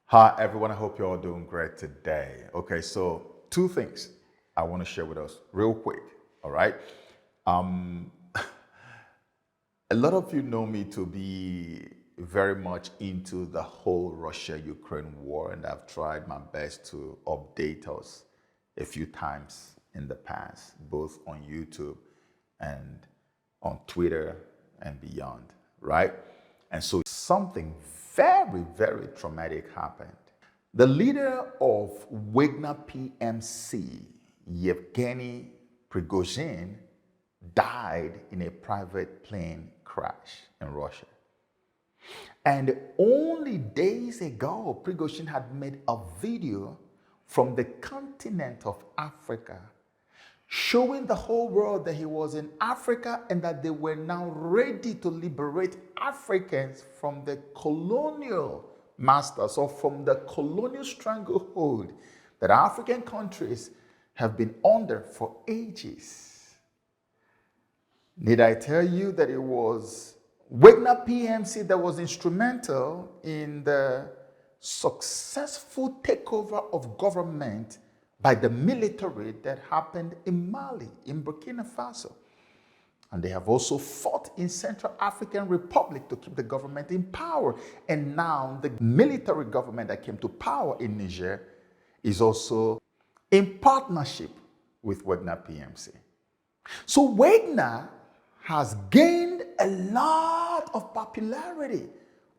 Hi, everyone. I hope you're all doing great today. Okay, so two things I want to share with us real quick. All right. Um, a lot of you know me to be very much into the whole Russia-Ukraine war, and I've tried my best to update us a few times in the past, both on YouTube and on Twitter and beyond, right? And so something very, very traumatic happened. The leader of Wagner PMC, Yevgeny Prigozhin, died in a private plane crash in Russia. And only days ago, Prigozhin had made a video from the continent of Africa showing the whole world that he was in Africa and that they were now ready to liberate Africans from the colonial masters or from the colonial stranglehold that African countries have been under for ages. Need I tell you that it was Wagner PMC that was instrumental in the successful takeover of government by the military that happened in Mali, in Burkina Faso. And they have also fought in Central African Republic to keep the government in power. And now the military government that came to power in Niger is also in partnership with Wagner PMC. So Wagner has gained a lot of popularity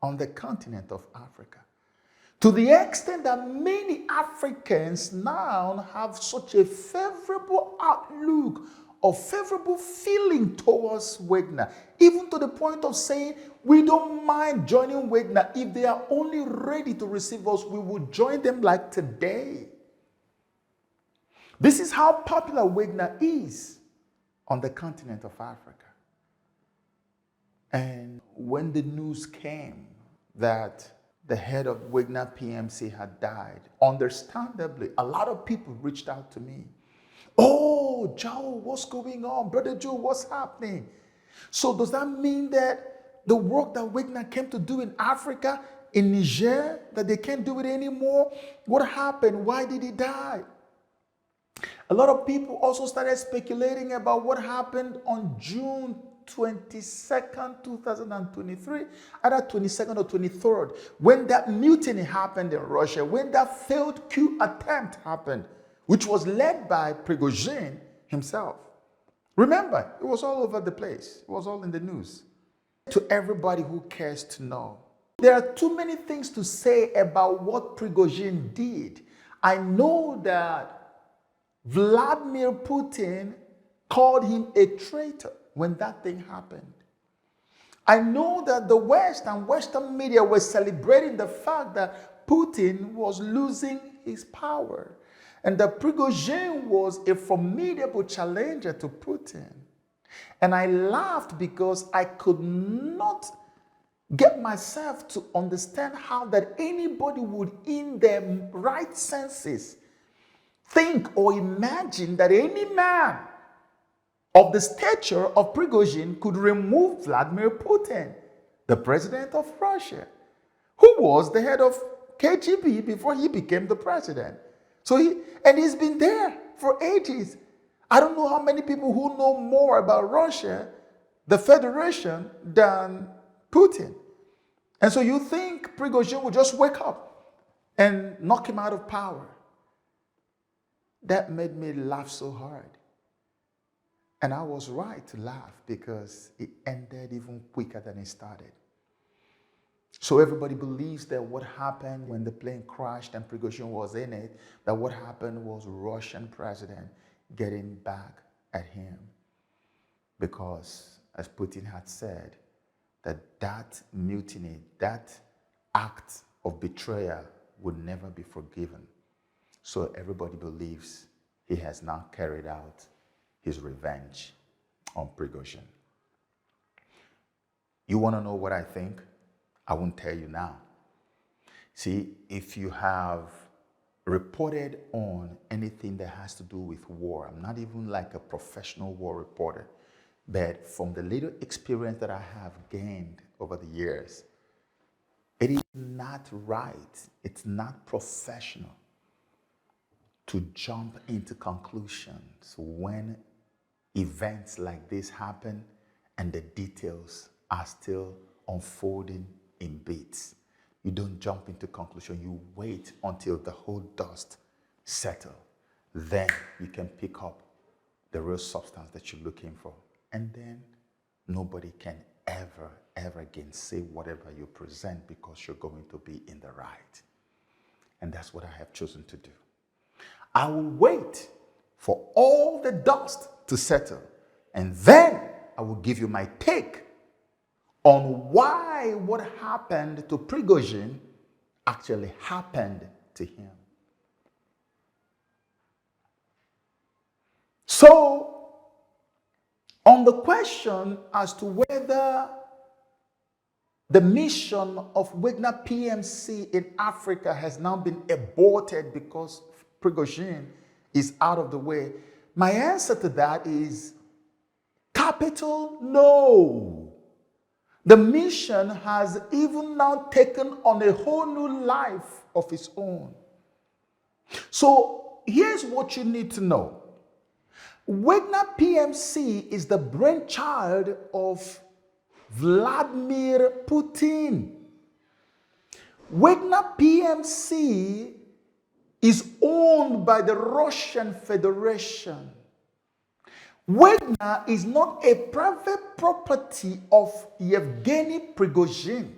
on the continent of Africa, to the extent that many Africans now have such a favorable outlook or favorable feeling towards Wagner, even to the point of saying, we don't mind joining Wagner. If they are only ready to receive us, we will join them like today. This is how popular Wagner is on the continent of Africa. And when the news came that the head of Wagner PMC had died, understandably, a lot of people reached out to me. Oh, Joe, what's going on? Brother Joe, what's happening? So does that mean that the work that Wagner came to do in Africa, in Niger, that they can't do it anymore? What happened? Why did he die? A lot of people also started speculating about what happened on June 22nd, 2023, either 22nd or 23rd, when that mutiny happened in Russia, when that failed coup attempt happened, which was led by Prigozhin himself. Remember, it was all over the place. It was all in the news. To everybody who cares to know, there are too many things to say about what Prigozhin did. I know that Vladimir Putin called him a traitor when that thing happened. I know that the West and Western media were celebrating the fact that Putin was losing his power and that Prigozhin was a formidable challenger to Putin. And I laughed because I could not get myself to understand how that anybody would, in their right senses, think or imagine that any man of the stature of Prigozhin could remove Vladimir Putin, the president of Russia, who was the head of KGB before he became the president. He's been there for ages. I don't know how many people who know more about Russia, the Federation, than Putin. And so you think Prigozhin will just wake up and knock him out of power. That made me laugh so hard. And I was right to laugh because it ended even quicker than it started. So everybody believes that what happened when the plane crashed and Prigozhin was in it, that what happened was Russian president getting back at him. Because, as Putin had said, that mutiny, that act of betrayal would never be forgiven. So everybody believes he has now carried out his revenge on Prigozhin. You want to know what I think? I won't tell you now. See, if you have reported on anything that has to do with war, I'm not even like a professional war reporter, but from the little experience that I have gained over the years, It is not right. It's not professional to jump into conclusions when events like this happen and the details are still unfolding in bits. You don't jump into conclusion. You wait until the whole dust settles. Then you can pick up the real substance that you're looking for. And then nobody can ever again say whatever you present because you're going to be in the right. And that's what I have chosen to do. I will wait for all the dust to settle, and then I will give you my take on why what happened to Prigozhin actually happened to him. So, on the question as to whether the mission of Wagner PMC in Africa has now been aborted because Prigozhin is out of the way, my answer to that is capital no. The mission has even now taken on a whole new life of its own. So here's what you need to know. Wagner PMC is the brainchild of Vladimir Putin. Wagner PMC is owned by the Russian Federation. Wagner is not a private property of Yevgeny Prigozhin.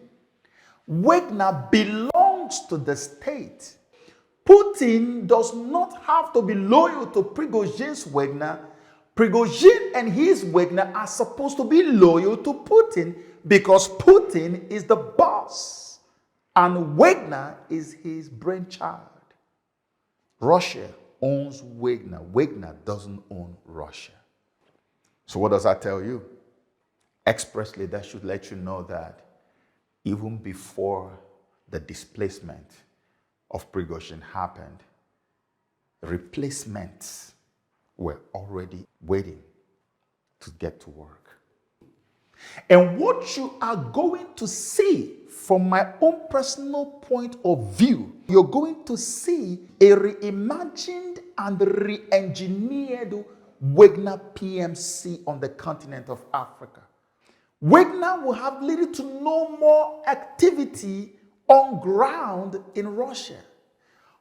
Wagner belongs to the state. Putin does not have to be loyal to Prigozhin's Wagner. Prigozhin and his Wagner are supposed to be loyal to Putin because Putin is the boss and Wagner is his brainchild. Russia owns Wagner. Wagner doesn't own Russia. So what does that tell you? Expressly, that should let you know that even before the displacement of Prigozhin happened, replacements were already waiting to get to work. And what you are going to see from my own personal point of view, you're going to see a reimagined and re-engineered Wagner PMC on the continent of Africa. Wagner will have little to no more activity on ground in Russia.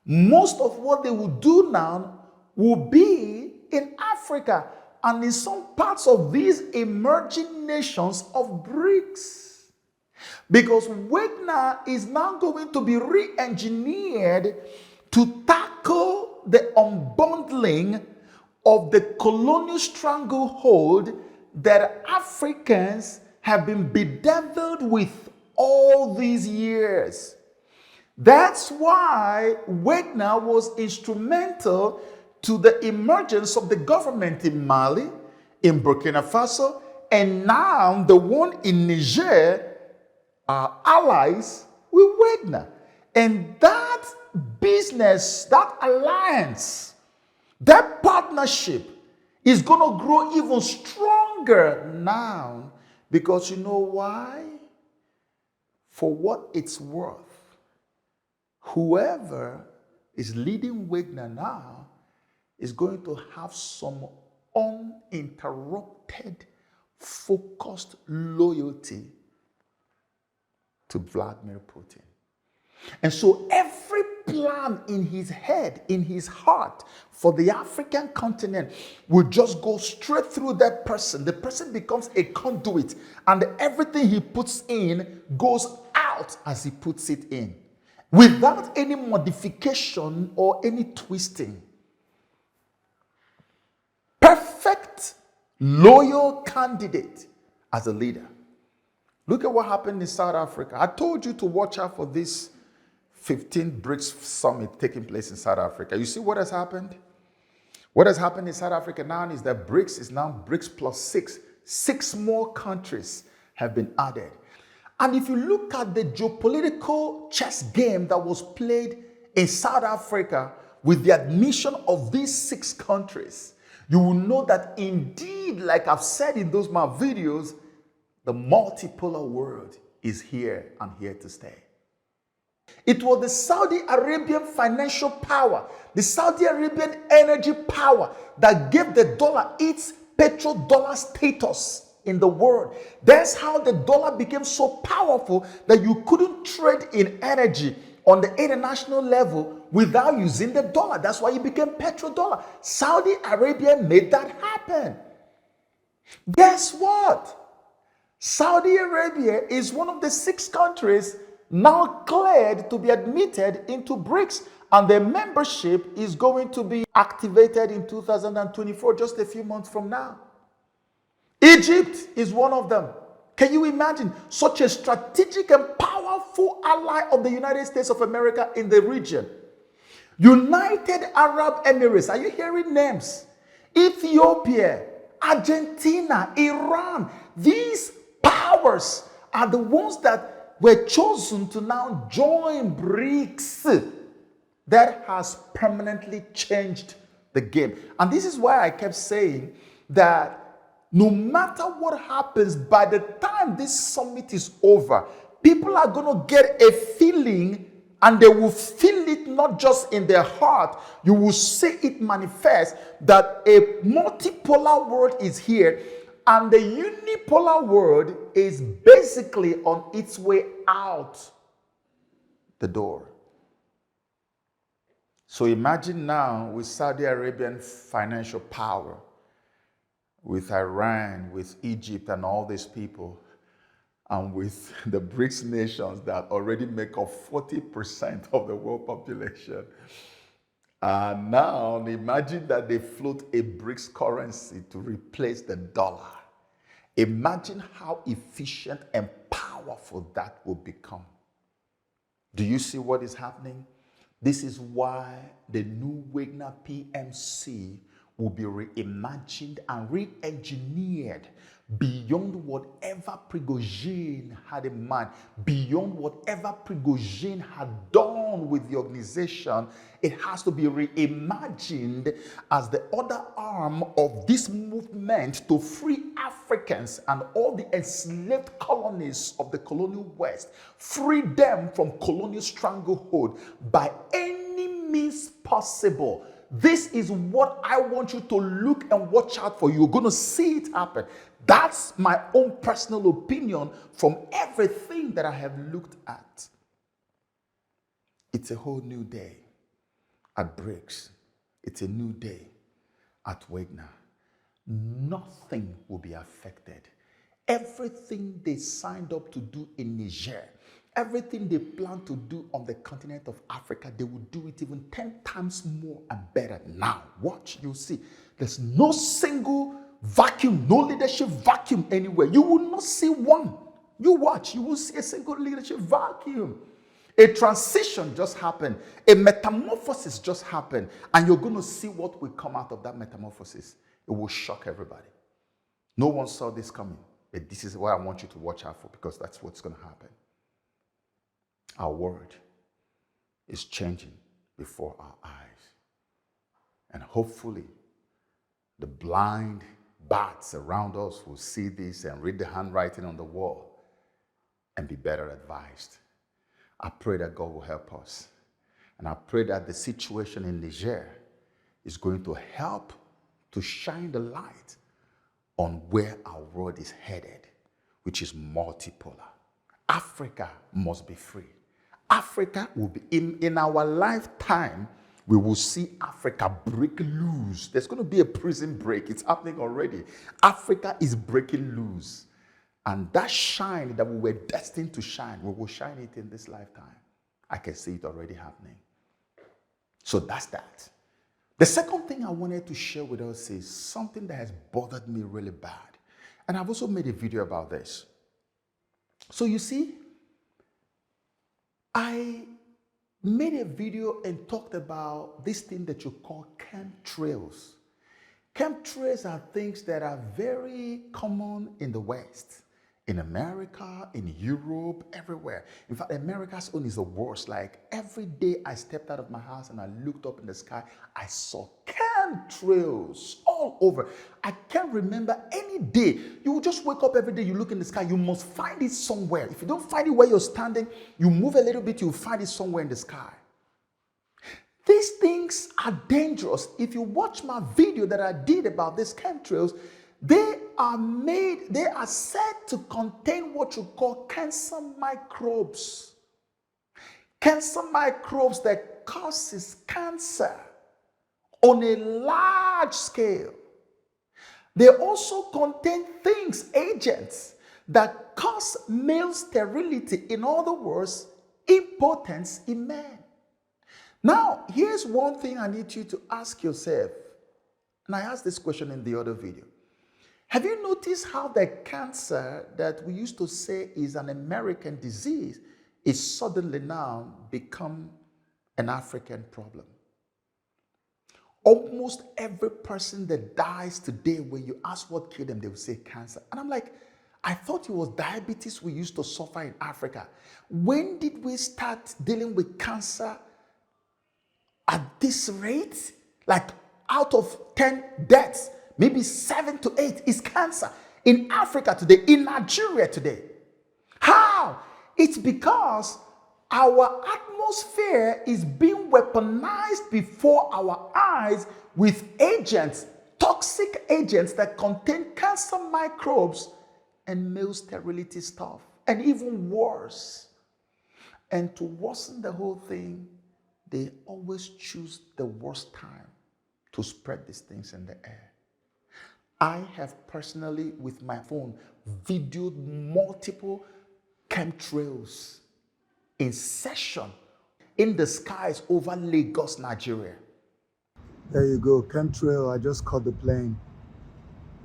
Most of what they will do now will be in Africa and in some parts of these emerging nations of BRICS. Because Wagner is now going to be re-engineered to tackle the unbundling of the colonial stranglehold that Africans have been bedeviled with all these years. That's why Wagner was instrumental to the emergence of the government in Mali, in Burkina Faso, and now the one in Niger are allies with Wagner. And that business, that alliance, that partnership is going to grow even stronger now. Because you know why? For what it's worth, whoever is leading Wagner now is going to have some uninterrupted, focused loyalty to Vladimir Putin. And so every plan in his head, in his heart for the African continent will just go straight through that person. The person becomes a conduit, and everything he puts in goes out as he puts it in, without any modification or any twisting. Perfect, loyal candidate as a leader. Look at what happened in South Africa. I told you to watch out for this 15th BRICS summit taking place in South Africa. You see what has happened? What has happened in South Africa now is that BRICS is now BRICS plus 6. 6 more countries have been added. And if you look at the geopolitical chess game that was played in South Africa with the admission of these 6 countries, you will know that indeed, like I've said in those my videos, the multipolar world is here and here to stay. It was the Saudi Arabian financial power, the Saudi Arabian energy power that gave the dollar its petrodollar status in the world. That's how the dollar became so powerful that you couldn't trade in energy on the international level without using the dollar. That's why it became petrodollar. Saudi Arabia made that happen. Guess what? Saudi Arabia is one of the 6 countries now cleared to be admitted into BRICS, and their membership is going to be activated in 2024, just a few months from now. Egypt is one of them. Can you imagine such a strategic and powerful ally of the United States of America in the region? United Arab Emirates, are you hearing names? Ethiopia, Argentina, Iran, these powers are the ones that were chosen to now join BRICS. That has permanently changed the game. And this is why I kept saying that no matter what happens, by the time this summit is over, people are going to get a feeling, and they will feel it not just in their heart, you will see it manifest, that a multipolar world is here, and the unipolar world is basically on its way out the door. So imagine now with Saudi Arabian financial power, with Iran, with Egypt and all these people, and with the BRICS nations that already make up 40% of the world population. And now imagine that they float a BRICS currency to replace the dollar. Imagine how efficient and powerful that will become. Do you see what is happening? This is why the new Wagner PMC will be reimagined and re-engineered beyond whatever Prigozhin had in mind, beyond whatever Prigozhin had done with the organization. It has to be reimagined as the other arm of this movement to free Africans and all the enslaved colonies of the colonial West, free them from colonial stranglehold by any means possible. This is what I want you to look and watch out for. You're going to see it happen. That's my own personal opinion from everything that I have looked at. It's a whole new day at BRICS. It's a new day at Wagner. Nothing will be affected. Everything they signed up to do in Niger, everything they plan to do on the continent of Africa, they will do it even 10 times more and better. Now, watch, you'll see. There's no single vacuum, no leadership vacuum anywhere. You will not see one. You watch, you will see a single leadership vacuum. A transition just happened. A metamorphosis just happened. And you're going to see what will come out of that metamorphosis. It will shock everybody. No one saw this coming. But this is what I want you to watch out for, because that's what's going to happen. Our world is changing before our eyes. And hopefully, the blind bats around us will see this and read the handwriting on the wall and be better advised. I pray that God will help us. And I pray that the situation in Niger is going to help to shine the light on where our world is headed, which is multipolar. Africa must be free. Africa will be, in our lifetime, we will see Africa break loose. There's going to be a prison break. It's happening already. Africa is breaking loose. And that shine that we were destined to shine, we will shine it in this lifetime. I can see it already happening. So that's that. The second thing I wanted to share with us is something that has bothered me really bad. And I've also made a video about this. So you see, I made a video and talked about this thing that you call chemtrails. Chemtrails are things that are very common in the West, in America, in Europe, everywhere. In fact, America's own is the worst. Like every day I stepped out of my house and I looked up in the sky, I saw chemtrails all over. I can't remember any day. You will just wake up every day, you look in the sky, you must find it somewhere. If you don't find it where you're standing, you move a little bit, you'll find it somewhere in the sky. These things are dangerous. If you watch my video that I did about these chemtrails, they are said to contain what you call cancer microbes. Cancer microbes that causes cancer on a large scale. They also contain agents that cause male sterility. In other words, impotence in men. Now, here's one thing I need you to ask yourself. And I asked this question in the other video. Have you noticed how the cancer that we used to say is an American disease is suddenly now become an African problem? Almost every person that dies today, when you ask what killed them, they will say cancer. And I'm like, I thought it was diabetes we used to suffer in Africa. When did we start dealing with cancer at this rate? Like out of 10 deaths, maybe 7 to 8 is cancer in Africa today, in Nigeria today. How? It's because our atmosphere is being weaponized before our eyes with agents, toxic agents that contain cancer microbes and male sterility stuff, and even worse. And to worsen the whole thing, they always choose the worst time to spread these things in the air. I have personally, with my phone, videoed multiple chemtrails in session in the skies over Lagos, Nigeria. There you go, chemtrail. I just caught the plane.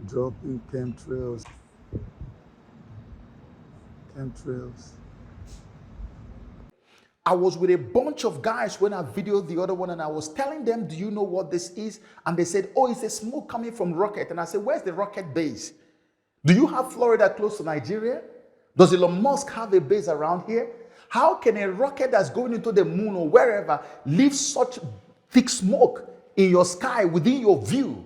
Dropping chemtrails. Chemtrails. I was with a bunch of guys when I videoed the other one, and I was telling them, do you know what this is? And they said, oh, it's a smoke coming from rocket. And I said, where's the rocket base? Do you have Florida close to Nigeria? Does Elon Musk have a base around here? How can a rocket that's going into the moon or wherever leave such thick smoke in your sky within your view?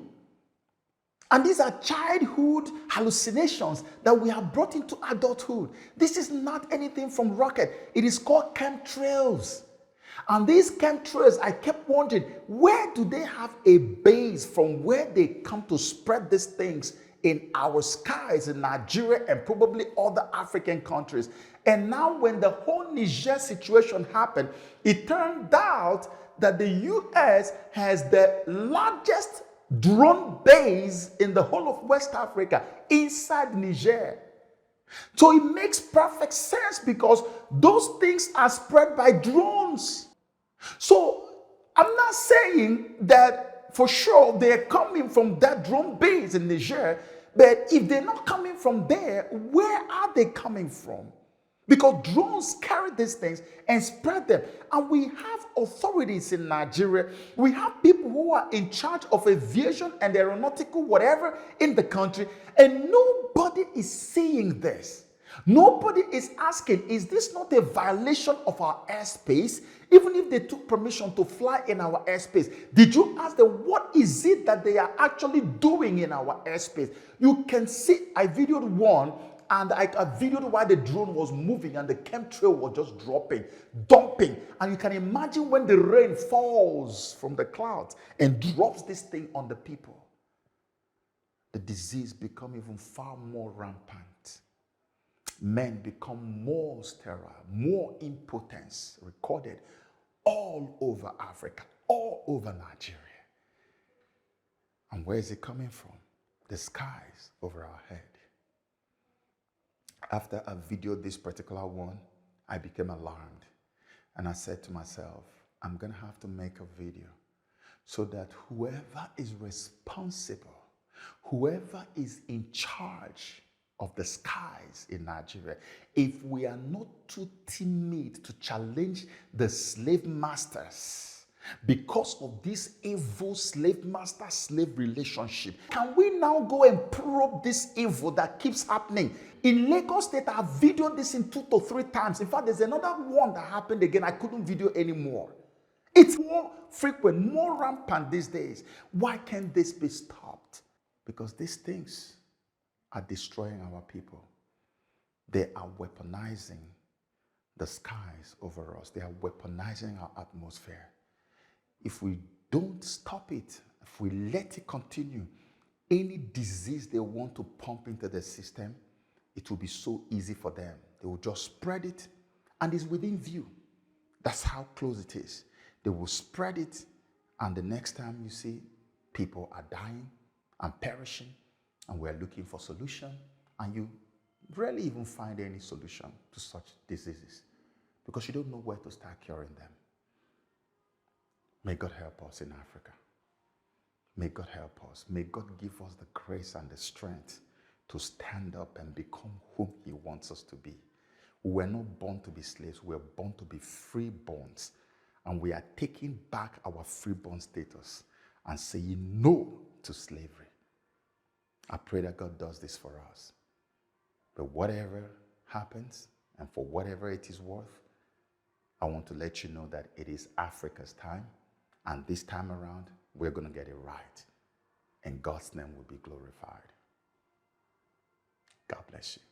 And these are childhood hallucinations that we have brought into adulthood. This is not anything from rocket. It is called chemtrails. And these chemtrails, I kept wondering, where do they have a base from where they come to spread these things in our skies in Nigeria and probably other African countries? And now when the whole Niger situation happened, it turned out that the US has the largest drone base in the whole of West Africa inside Niger. So it makes perfect sense because those things are spread by drones. So I'm not saying that for sure they're coming from that drone base in Niger, but if they're not coming from there, where are they coming from? Because drones carry these things and spread them. And we have authorities in Nigeria. We have people who are in charge of aviation and aeronautical whatever in the country. And nobody is seeing this. Nobody is asking, is this not a violation of our airspace? Even if they took permission to fly in our airspace, did you ask them what is it that they are actually doing in our airspace? You can see, I videoed one, and I videoed while the drone was moving and the chemtrail was just dumping. And you can imagine when the rain falls from the clouds and drops this thing on the people, the disease become even far more rampant. Men become more sterile, more impotence recorded all over Africa, all over Nigeria. And where is it coming from? The skies over our head. After I videoed this particular one, I became alarmed. And I said to myself, I'm going to have to make a video so that whoever is responsible, whoever is in charge of the skies in Nigeria, if we are not too timid to challenge the slave masters because of this evil slave master-slave relationship, can we now go and probe this evil that keeps happening? In Lagos State, I've videoed this in 2 to 3 times. In fact, there's another one that happened again. I couldn't video anymore. It's more frequent, more rampant these days. Why can't this be stopped? Because these things are destroying our people. They are weaponizing the skies over us. They are weaponizing our atmosphere. If we don't stop it, if we let it continue, any disease they want to pump into the system, it will be so easy for them. They will just spread it, and it's within view. That's how close it is. They will spread it, and the next time you see, people are dying and perishing, and we're looking for solution, and you rarely even find any solution to such diseases because you don't know where to start curing them. May God help us in Africa. May God help us. May God give us the grace and the strength to stand up and become whom He wants us to be. We were not born to be slaves. We were born to be freeborns. And we are taking back our freeborn status and saying no to slavery. I pray that God does this for us. But whatever happens, and for whatever it is worth, I want to let you know that it is Africa's time. And this time around, we're going to get it right. And God's name will be glorified. God bless you.